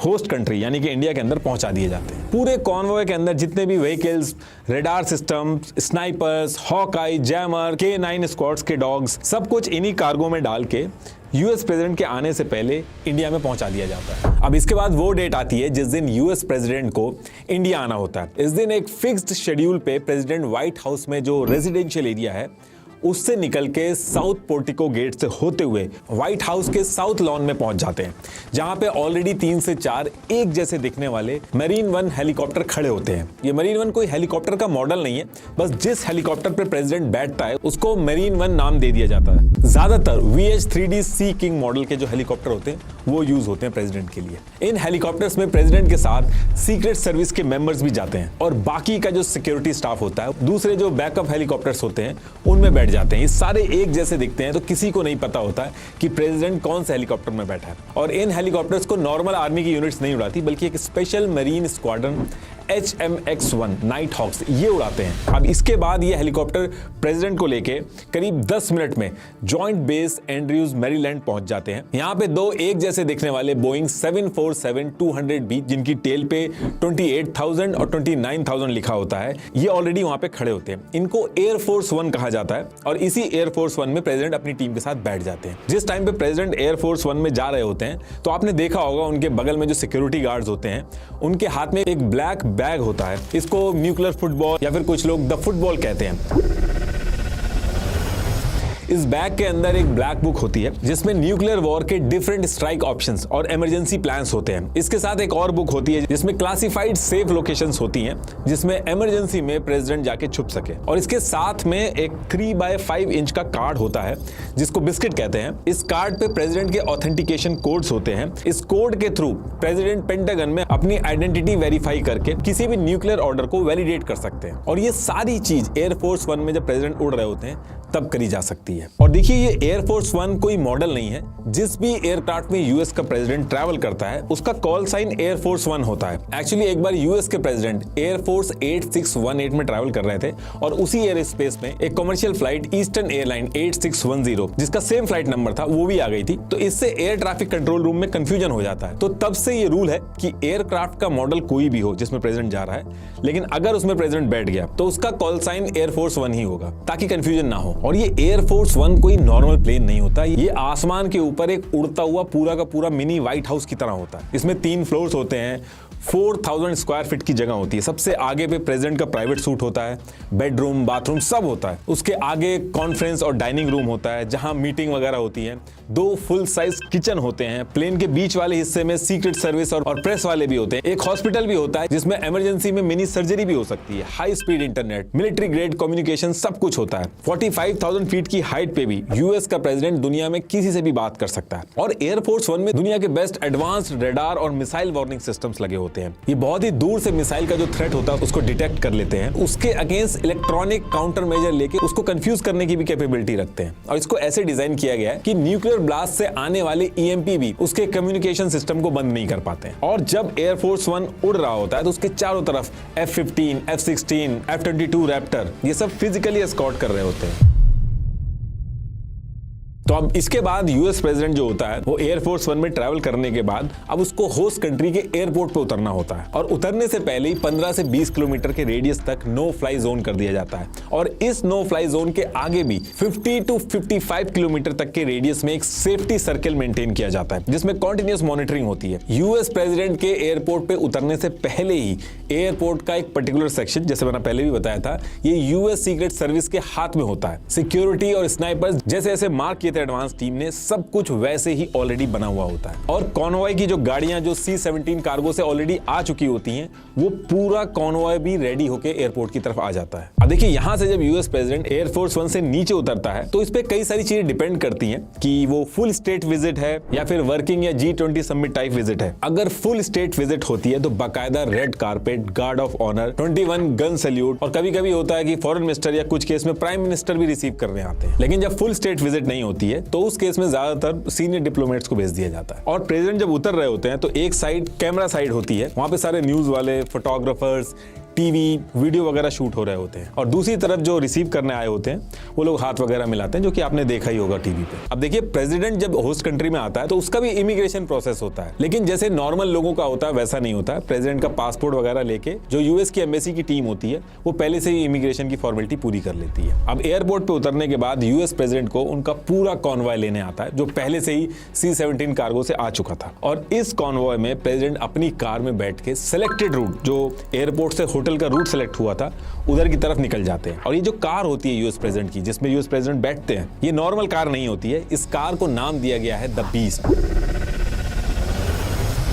S1: होस्ट कंट्री यानी कि इंडिया के अंदर पहुंचा दिए जाते हैं। पूरे कॉन्वॉय के अंदर जितने भी vehicles, radar system, snipers, hawkeye, jammer, K9 squads के डॉग्स, सब कुछ इन्हीं कार्गो में डाल के यूएस प्रेसिडेंट के आने से पहले इंडिया में पहुंचा दिया जाता है। अब इसके बाद वो डेट आती है जिस दिन यूएस प्रेसिडेंट को इंडिया आना होता है। इस दिन एक फिक्स्ड शेड्यूल पे प्रेसिडेंट व्हाइट हाउस में जो रेजिडेंशियल एरिया है उससे निकल के साउथ पोर्टिको गेट से होते हुए व्हाइट हाउस के साउथ लॉन में पहुंच जाते हैं, जहां पे ऑलरेडी 3 से 4 एक जैसे दिखने वाले मरीन वन हेलीकॉप्टर खड़े होते हैं। ये मरीन वन कोई हेलीकॉप्टर का मॉडल नहीं है, बस जिस हेलीकॉप्टर पे प्रेसिडेंट बैठता है उसको मरीन वन नाम दे दिया जाता है। ज्यादातर VH-3D सी किंग मॉडल के जो हेलीकॉप्टर होते हैं वो यूज होते हैं प्रेसिडेंट के लिए। इन हेलीकॉप्टर्स में प्रेसिडेंट के साथ सीक्रेट सर्विस के मेंबर्स भी जाते हैं और बाकी का जो सिक्योरिटी स्टाफ होता है, दूसरे जो बैकअप हेलीकॉप्टर्स होते हैं उनमें बैठ जाते हैं। ये सारे एक जैसे दिखते हैं तो किसी को नहीं पता होता है कि प्रेसिडेंट कौन से हेलीकॉप्टर में बैठा है। और इन हेलीकॉप्टर्स को नॉर्मल आर्मी की यूनिट्स नहीं उड़ाती, बल्कि एक special marine squadron HMX-1 night hawks ये उड़ाते हैं। अब इसके बाद ये हेलीकॉप्टर प्रेसिडेंट को लेके करीब 10 मिनट में जॉइंट बेस एंड्रयूज मैरीलैंड पहुंच जाते हैं। यहाँ पे 2 एक जैसे दिखने वाले बोइंग 747-200B जिनकी टेल पे 28,000 और 29,000 लिखा होता है, ये ऑलरेडी वहां पे खड़े होते हैं। इनको एयरफोर्स 1 कहा जाता है और इसी एयरफोर्स 1 में प्रेसिडेंट अपनी टीम के साथ बैठ जाते हैं। जिस टाइम पे प्रेसिडेंट एयरफोर्स 1 में जा रहे होते हैं तो आपने देखा होगा उनके बगल में जो सिक्योरिटी गार्ड्स होते हैं उनके हाथ में एक ब्लैक बैग होता है। इसको न्यूक्लियर फुटबॉल या फिर कुछ लोग द फुटबॉल कहते हैं। इस बैग के अंदर एक ब्लैक बुक होती है जिसमें न्यूक्लियर वॉर के डिफरेंट स्ट्राइक ऑप्शंस और इमरजेंसी प्लान्स होते हैं। इसके साथ एक और बुक होती है जिसमें क्लासिफाइड सेफ लोकेशंस होती हैं जिसमें इमरजेंसी में प्रेसिडेंट जाके छुप सके। और इसके साथ में एक 3x5 इंच का कार्ड होता है जिसको बिस्किट कहते हैं। इस कार्ड पे प्रेसिडेंट के ऑथेंटिकेशन कोड्स होते हैं। इस कोड के थ्रू प्रेसिडेंट पेंटागन में अपनी आइडेंटिटी वेरीफाई करके किसी भी न्यूक्लियर ऑर्डर को वैलिडेट कर सकते हैं। और ये सारी चीज एयरफोर्स 1 में जब प्रेसिडेंट उड़ रहे होते हैं तब करी जा सकती है। और देखिए ये एयरफोर्स 1 कोई मॉडल नहीं है। जिस भी एयरक्राफ्ट में यूएस का प्रेसिडेंट ट्रैवल करता है उसका कॉल साइन एयरफोर्स 1 होता है। एक्चुअली एक बार यूएस के प्रेसिडेंट एयरफोर्स 8618 में ट्रैवल कर रहे थे और उसी एयर स्पेस में एक कमर्शियल फ्लाइट ईस्टर्न एयरलाइन 8610 जिसका सेम फ्लाइट नंबर था वो भी आ गई थी। तो इससे एयर ट्रैफिक कंट्रोल रूम में कंफ्यूजन हो जाता है। तो तब से ये रूल है कि एयरक्राफ्ट का मॉडल कोई भी हो जिसमें प्रेसिडेंट जा रहा है, लेकिन अगर उसमें प्रेसिडेंट बैठ गया तो उसका कॉल साइन एयरफोर्स 1 ही होगा ताकि कंफ्यूजन ना हो। और ये एयरफोर्स 1 कोई नॉर्मल प्लेन नहीं होता, ये आसमान के ऊपर एक उड़ता हुआ पूरा का पूरा मिनी व्हाइट हाउस की तरह होता है। इसमें 3 फ्लोर्स होते हैं, 4000 स्क्वायर फीट की जगह होती है। सबसे आगे पे प्रेसिडेंट का प्राइवेट सूट होता है, बेडरूम, बाथरूम सब होता है। उसके आगे कॉन्फ्रेंस और डाइनिंग रूम होता है जहां मीटिंग वगैरह होती है। 2 फुल साइज किचन होते हैं। प्लेन के बीच वाले हिस्से में सीक्रेट सर्विस और प्रेस वाले भी होते हैं। एक हॉस्पिटल भी होता है जिसमें इमरजेंसी में मिनी सर्जरी भी हो सकती है। High speed internet, military grade communication सब कुछ होता है। 45,000 फीट की हाइट पे भी यूएस का प्रेसिडेंट दुनिया में किसी से भी बात कर सकता है। और एयरफोर्स 1 में दुनिया के बेस्ट एडवांस्ड रेडार और मिसाइल वार्निंग सिस्टम्स लगे होते हैं। ये बहुत ही दूर से मिसाइल का जो थ्रेट होता है उसको डिटेक्ट कर लेते हैं। उसके अगेंस्ट इलेक्ट्रॉनिक काउंटर मेजर लेके उसको कंफ्यूज करने की भी कैपेबिलिटी रखते हैं। और इसको ऐसे डिजाइन किया गया है कि न्यूक्लियर ब्लास्ट से आने वाले EMP भी उसके कम्युनिकेशन सिस्टम को बंद नहीं कर पाते हैं। और जब एयरफोर्स 1 उड़ रहा होता है तो उसके चारों तरफ F-15, F-16, F-22 रैप्टर ये सब फिजिकली एस्कॉर्ट कर रहे होते हैं। तो अब इसके बाद यूएस प्रेसिडेंट जो होता है वो एयरफोर्स 1 में ट्रैवल करने के बाद अब उसको होस्ट कंट्री के एयरपोर्ट पे उतरना होता है और उतरने से पहले ही 15 से 20 किलोमीटर के रेडियस तक नो फ्लाई जोन कर दिया जाता है और इस नो फ्लाई जोन के आगे भी 50 टू 55 किलोमीटर तक के रेडियस में एक सेफ्टी सर्कल मेंटेन किया जाता है जिसमें कंटिन्यूअस मॉनिटरिंग होती है। यूएस प्रेसिडेंट के एयरपोर्ट पे उतरने से पहले ही एयरपोर्ट का एक पर्टिकुलर सेक्शन, जैसे मैंने पहले भी बताया था, ये यूएस सीक्रेट सर्विस के हाथ में होता है। सिक्योरिटी और स्नाइपर्स जैसे जैसे मार्क किए थे एडवांस टीम ने, सब कुछ वैसे ही ऑलरेडी बना हुआ होता है और कॉन्वॉय की जो गाड़ियां जो C-17 कार्गो से ऑलरेडी आ चुकी होती हैं, वो पूरा कॉन्वॉय भी रेडी होकर एयरपोर्ट की तरफ आ जाता है। अब देखिए यहां से जब यूएस प्रेसिडेंट एयरफोर्स 1 से नीचे उतरता है तो इस पे कई सारी चीजें डिपेंड करती हैं कि वो फुल स्टेट विजिट है या फिर वर्किंग या G20 समिट टाइप विजिट है। अगर फुल स्टेट विजिट होती है तो बाकायदा red carpet, guard of honour, 21 gun salute और कभी-कभी होता है कि फॉरेन मिनिस्टर या कुछ केस में प्राइम मिनिस्टर भी रिसीव करने आते हैं। लेकिन जब फुल स्टेट विजिट नहीं होती है तो उस केस में ज्यादातर सीनियर डिप्लोमेट्स को भेज दिया जाता है और प्रेसिडेंट जब उतर रहे होते हैं तो एक साइड कैमरा साइड होती है, वहां पे सारे न्यूज वाले, फोटोग्राफर्स, टीवी, वीडियो वगैरह शूट हो रहे होते हैं और दूसरी तरफ जो रिसीव करने आए होते हैं वो लोग हाथ वगैरह मिलाते हैं, जो कि आपने देखा ही होगा टीवी पे। अब देखिए प्रेसिडेंट जब होस्ट कंट्री में आता है तो उसका भी इमिग्रेशन प्रोसेस होता है, लेकिन जैसे नॉर्मल लोगों का होता है वैसा नहीं होता है। प्रेसिडेंट का पासपोर्ट वगैरह लेके जो यूएस की एम्बेसी की टीम होती है वो पहले से ही इमिग्रेशन की फॉर्मेलिटी पूरी कर लेती है। अब एयरपोर्ट पे उतरने के बाद यूएस प्रेसिडेंट को उनका पूरा कॉन्वॉय लेने आता है जो पहले से ही C-17 कार्गो से आ चुका था और इस कॉन्वॉय में प्रेसिडेंट अपनी कार में बैठ के सिलेक्टेड रूट, जो एयरपोर्ट से होटल का रूट सेलेक्ट हुआ था, उधर की तरफ निकल जाते हैं। और ये जो कार होती है यूएस प्रेसिडेंट की, जिसमें यूएस प्रेसिडेंट बैठते हैं, ये नॉर्मल कार नहीं होती है। इस कार को नाम दिया गया है द बीस्ट।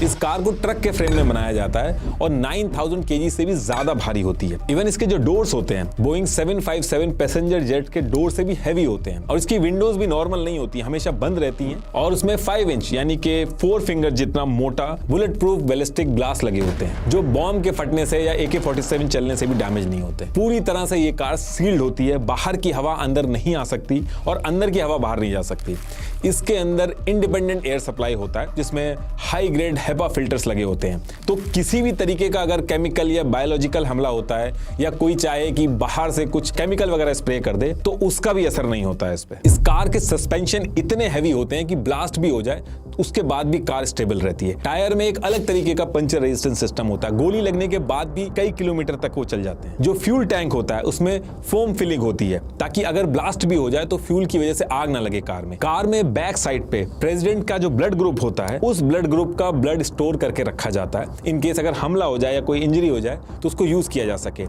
S1: इस कार को ट्रक के फ्रेम में बनाया जाता है और 9000 केजी से भी ज्यादा भारी होती है। इवन इसके जो डोर्स होते हैं बोइंग 757 पैसेंजर जेट के डोर से भी हैवी होते हैं और इसकी विंडोज भी नॉर्मल नहीं होती, हमेशा बंद रहती हैं और उसमें 5 इंच यानी कि 4 फिंगर जितना मोटा बुलेट प्रूफ बैलिस्टिक ग्लास लगे होते हैं जो बॉम्ब के फटने से या AK-47 चलने से भी डैमेज नहीं होते। पूरी तरह से ये कार सील्ड होती है, बाहर की हवा अंदर नहीं आ सकती और अंदर की हवा बाहर नहीं जा सकती। इसके अंदर इंडिपेंडेंट एयर सप्लाई होता है जिसमें हाई ग्रेड HEPA फिल्टर्स लगे होते हैं, तो किसी भी तरीके का अगर केमिकल या बायोलॉजिकल हमला होता है या कोई चाहे कि बाहर से कुछ केमिकल वगैरह स्प्रे कर दे तो उसका भी असर नहीं होता है इस पे। इस कार के सस्पेंशन इतने हैवी होते हैं कि ब्लास्ट भी हो जाए उसके बाद भी कार स्टेबल रहती है। टायर में एक अलग तरीके का पंचर रेजिस्टेंस सिस्टम होता है, गोली लगने के बाद भी कई किलोमीटर तक वो चल जाते हैं। जो फ्यूल टैंक होता है उसमें फोम फिलिंग होती है ताकि अगर ब्लास्ट भी हो जाए तो फ्यूल की वजह से आग ना लगे कार में। कार में बैक साइड पे प्रेसिडेंट का जो ब्लड ग्रुप होता है उस ब्लड ग्रुप का ब्लड स्टोर करके रखा जाता है, इन केस अगर हमला हो जाए या कोई इंजरी हो जाए तो उसको यूज किया जा सके।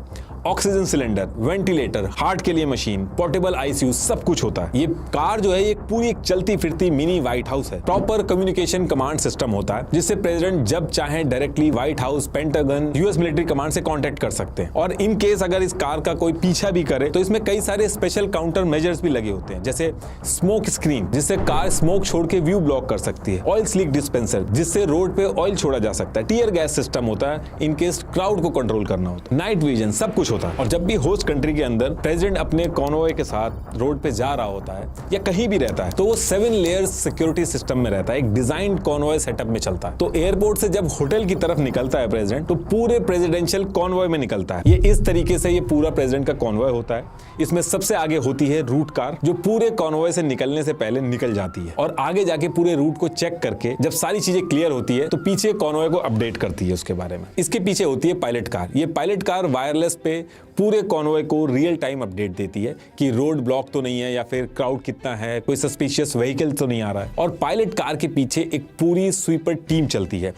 S1: ऑक्सीजन सिलेंडर, वेंटिलेटर, हार्ट के लिए मशीन, पोर्टेबल ICU सब कुछ होता है। ये कार जो है ये पूरी एक चलती फिरती मिनी व्हाइट हाउस है। प्रॉपर कम्युनिकेशन कमांड सिस्टम होता है जिससे प्रेसिडेंट जब चाहे directly white house, pentagon, US military command से कांटेक्ट कर सकते हैं। और इन केस अगर इस कार का कोई पीछा भी करे तो इसमें कई सारे स्पेशल काउंटर मेजर्स भी लगे होते हैं, जैसे स्मोक स्क्रीन जिससे कार स्मोक छोड़ के व्यू ब्लॉक कर सकती है, ऑयल स्लीक डिस्पेंसर जिससे रोड पे ऑयल छोड़ा जा सकता है, टीयर गैस सिस्टम होता है इन केस क्राउड को कंट्रोल करना होता है, नाइट विजन, सब कुछ होता है। और जब भी होस्ट कंट्री के अंदर प्रेसिडेंट अपने कॉन्वॉय के साथ रोड पे जा रहा होता है या कहीं भी रहता है तो वो 7 लेयर्स सिक्योरिटी सिस्टम में रहता है, एक डिजाइन कॉन्वॉय सेटअप में चलता है। तो एयरपोर्ट से जब होटल की तरफ निकलता है प्रेसिडेंट तो पूरे प्रेसिडेंशियल कॉन्वॉय में निकलता है। ये इस तरीके से ये पूरा प्रेसिडेंट का कॉन्वॉय होता है। इसमें सबसे आगे होती है रूट कार जो पूरे कॉन्वॉय से निकलने से पहले निकल जाती है और आगे जाके पूरे रूट को चेक करके जब सारी चीजें क्लियर होती है तो पीछे कॉन्वॉय को अपडेट करती है उसके बारे में। इसके पीछे होती है पायलट कार। ये पायलट कार वायरलेस पे पूरे कॉन्वॉय को रियल टाइम अपडेट देती है कि रोड ब्लॉक तो नहीं है या फिर क्राउड कितना है, कोई सस्पिशियस व्हीकल तो नहीं आ रहा है। और पायलट कार के पीछे एक पूरी स्वीपर टीम चलती है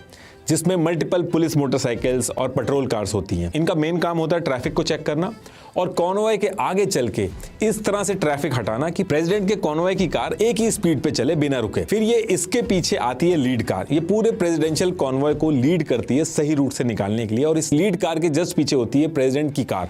S1: जिसमें मल्टीपल पुलिस मोटरसाइकिल्स और पेट्रोल कार्स होती हैं। इनका मेन काम होता है ट्रैफिक को चेक करना और कॉन्वॉय के आगे चल के इस तरह से ट्रैफिक हटाना कि प्रेसिडेंट के कॉन्वॉय की कार एक ही स्पीड पे चले बिना रुके। फिर ये इसके पीछे आती है लीड कार, ये पूरे प्रेसिडेंशियल कॉन्वॉय को लीड करती है सही रूट से निकालने के लिए। और इस लीड कार के जस्ट पीछे होती है प्रेसिडेंट की कार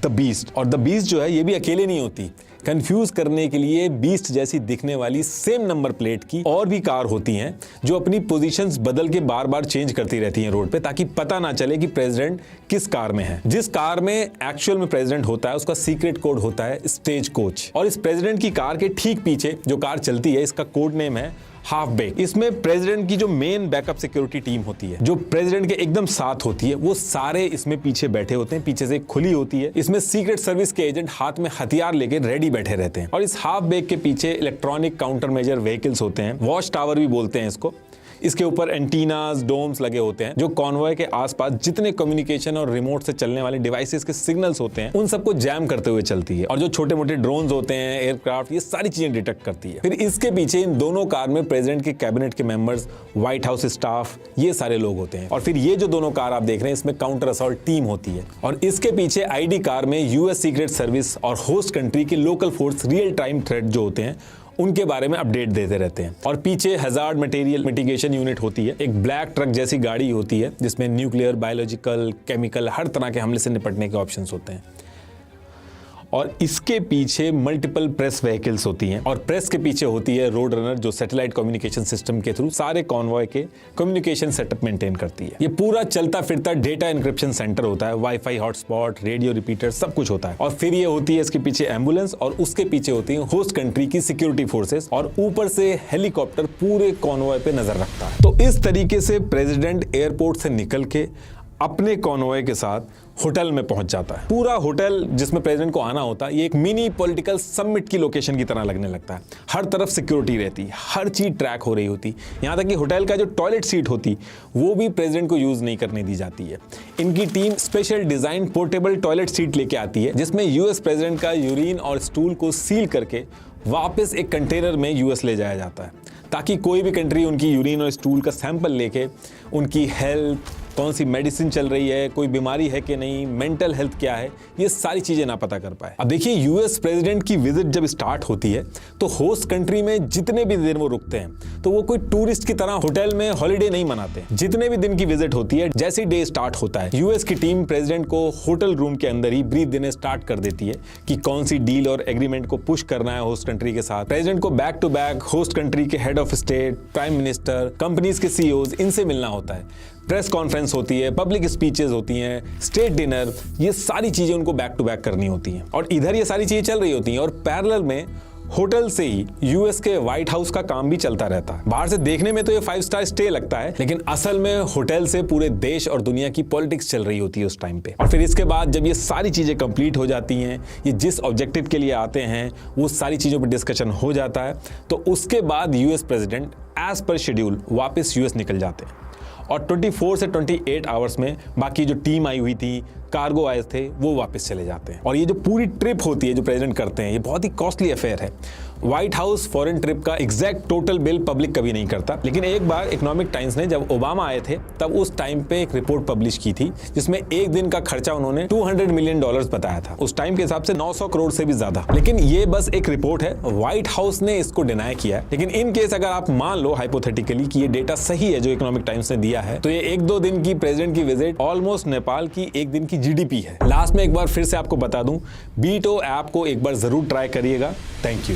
S1: द बीस्ट। और द बीस्ट जो है ये भी अकेले नहीं होती, कंफ्यूज करने के लिए बीस्ट जैसी दिखने वाली सेम नंबर प्लेट की और भी कार होती हैं जो अपनी पोजीशंस बदल के बार बार चेंज करती रहती हैं रोड पे, ताकि पता ना चले कि प्रेसिडेंट किस कार में है। जिस कार में एक्चुअल में प्रेसिडेंट होता है उसका सीक्रेट कोड होता है स्टेज कोच, और इस प्रेसिडेंट की कार के ठीक पीछे जो कार चलती है इसका कोड नेम है हाफ बेक। इसमें प्रेसिडेंट की जो मेन बैकअप सिक्योरिटी टीम होती है, जो प्रेसिडेंट के एकदम साथ होती है, वो सारे इसमें पीछे बैठे होते हैं, पीछे से खुली होती है। इसमें सीक्रेट सर्विस के एजेंट हाथ में हथियार लेके रेडी बैठे रहते हैं, और इस हाफ बेक के पीछे इलेक्ट्रॉनिक काउंटर मेजर व्हीकल्स होते हैं, वॉच टावर भी बोलते हैं इसको। इसके ऊपर एंटीनास, डोम्स लगे होते हैं जो कॉन्वॉय के आसपास जितने कम्युनिकेशन और रिमोट से चलने वाले डिवाइसेस के सिग्नल्स होते हैं उन सबको जैम करते हुए चलती है, और जो छोटे मोटे ड्रोन्स होते हैं, एयरक्राफ्ट, ये सारी चीजें डिटेक्ट करती है। फिर इसके पीछे इन दोनों कार में प्रेसिडेंट के कैबिनेट के मेंबर्स, व्हाइट हाउस स्टाफ, ये सारे लोग होते हैं। और फिर ये जो दोनों कार आप देख रहे हैं इसमें काउंटर असॉल्ट टीम होती है, और इसके पीछे आईडी कार में यूएस सीक्रेट सर्विस और होस्ट कंट्री के local force real time threat जो होते हैं उनके बारे में अपडेट देते रहते हैं। और पीछे हैजार्ड मटेरियल मिटिगेशन यूनिट होती है, एक ब्लैक ट्रक जैसी गाड़ी होती है जिसमें न्यूक्लियर, बायोलॉजिकल, केमिकल, हर तरह के हमले से निपटने के ऑप्शंस होते हैं। और इसके पीछे मल्टीपल प्रेस व्हीकल्स होती हैं, और प्रेस के पीछे होती है रोड रनर जो सैटेलाइट कम्युनिकेशन सिस्टम के थ्रू सारे कॉन्वॉय के कम्युनिकेशन सेटअप मेंटेन करती है। ये पूरा चलता फिरता डेटा इंक्रिप्शन सेंटर होता है, वाईफाई हॉटस्पॉट, रेडियो रिपीटर, सब कुछ होता है। और फिर ये होती है इसके पीछे एम्बुलेंस, और उसके पीछे होती है होस्ट कंट्री की सिक्योरिटी फोर्सेस, और ऊपर से हेलीकॉप्टर पूरे कॉन्वॉय पे नजर रखता है। तो इस तरीके से प्रेसिडेंट एयरपोर्ट से निकल के अपने कॉन्वॉय के साथ होटल में पहुंच जाता है। पूरा होटल जिसमें प्रेसिडेंट को आना होता है ये एक मिनी पॉलिटिकल समिट की लोकेशन की तरह लगने लगता है। हर तरफ सिक्योरिटी रहती, हर चीज ट्रैक हो रही होती, यहाँ तक कि होटल का जो टॉयलेट सीट होती वो भी प्रेसिडेंट को यूज नहीं करने दी जाती है। इनकी team special design portable toilet seat लेके आती है जिसमें यूएस प्रेसिडेंट का यूरिन और स्टूल को सील करके वापस एक कंटेनर में यूएस ले जाया जाता है, ताकि कोई भी कंट्री उनकी यूरिन और स्टूल का सैंपल लेके उनकी हेल्थ, कौन सी मेडिसिन चल रही है, कोई बीमारी है कि नहीं, मेंटल हेल्थ क्या है, ये सारी चीजें ना पता कर पाए। अब देखिए यूएस प्रेसिडेंट की विजिट जब स्टार्ट होती है तो होस्ट कंट्री में जितने भी दिन वो रुकते हैं तो वो कोई टूरिस्ट की तरह होटल में हॉलिडे नहीं मनाते। जितने भी दिन की विजिट होती है, जैसे डे स्टार्ट होता है यूएस की टीम प्रेसिडेंट को होटल रूम के अंदर ही ब्रीफ देने स्टार्ट कर देती है कि कौन सी डील और एग्रीमेंट को पुश करना है होस्ट कंट्री के साथ। प्रेसिडेंट को back to back host country के head of state, prime minister, companies के सीईओज, इनसे मिलना होता है। प्रेस कॉन्फ्रेंस होती है, पब्लिक स्पीचेस होती हैं, स्टेट डिनर, ये सारी चीजें उनको बैक टू बैक करनी होती हैं। और इधर ये सारी चीजें चल रही होती हैं और पैरेलल में होटल से ही यूएस के व्हाइट हाउस का काम भी चलता रहता है। बाहर से देखने में तो ये 5 स्टार स्टे लगता है, लेकिन असल में होटल से पूरे देश और दुनिया की पॉलिटिक्स चल रही होती है उस टाइम पे। और फिर इसके बाद जब ये सारी चीजें कंप्लीट हो जाती हैं, ये जिस ऑब्जेक्टिव के लिए आते हैं वो सारी चीजों पर डिस्कशन हो जाता है, तो उसके बाद US president as per schedule वापस यूएस निकल जाते हैं। और 24 से 28 आवर्स में बाकी जो टीम आई हुई थी, कार्गो आए थे, वो वापस चले जाते हैं। और ये जो पूरी ट्रिप होती है जो प्रेसिडेंट करते हैं, ये बहुत ही कॉस्टली अफेयर है। व्हाइट हाउस फॉरेन ट्रिप का एग्जैक्ट टोटल बिल पब्लिक कभी नहीं करता, लेकिन एक बार इकोनॉमिक टाइम्स ने जब ओबामा आए थे तब उस टाइम पे एक रिपोर्ट पब्लिश की थी जिसमें एक दिन का खर्चा उन्होंने $200 मिलियन बताया था। उस टाइम के हिसाब से 900 करोड़ से भी ज्यादा। लेकिन ये बस एक रिपोर्ट है, व्हाइट हाउस ने इसको डिनाई किया है। लेकिन इन केस अगर आप मान लो हाइपोथेटिकली कि ये डेटा सही है जो इकोनॉमिक टाइम्स ने दिया है, तो ये 1-2 दिन की प्रेसिडेंट की विजिट ऑलमोस्ट नेपाल की एक दिन की जीडीपी है। लास्ट में एक बार फिर से आपको बता दूं, बीटो ऐप को एक बार जरूर ट्राई करिएगा। Thank you.